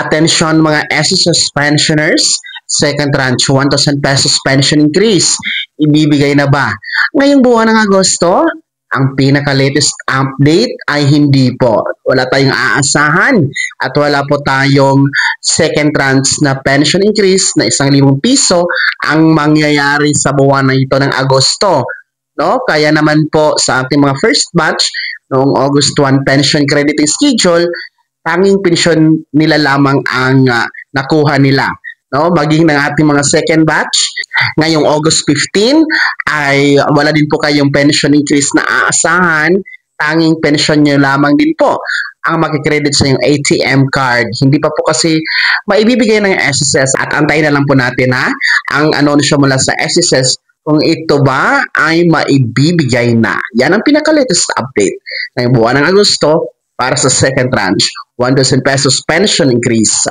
Attention mga SSS pensioners, second tranche 1,000 pesos pension increase. Ibibigay na ba? Ngayong buwan ng Agosto, ang pinaka-latest update ay hindi po. Wala tayong aasahan at wala po tayong second tranche na pension increase na 1,000 piso ang mangyayari sa buwan na ito ng Agosto. No? Kaya naman po sa ating mga first batch noong August 1 pension crediting schedule, tanging pensyon nila lamang ang nakuha nila. No, maging ng ating mga second batch ngayong August 15 ay wala din po kayong pension increase na aasahan, tanging pension nyo lamang din po ang makikredit sa yung ATM card. Hindi pa po kasi maibibigay ng SSS at antayin na lang po natin ang anunsyo mula sa SSS kung ito ba ay maibibigay na. Yan ang pinaka-latest update ngayong buwan ng Agosto para sa second tranche 1,000 pesos pension increase.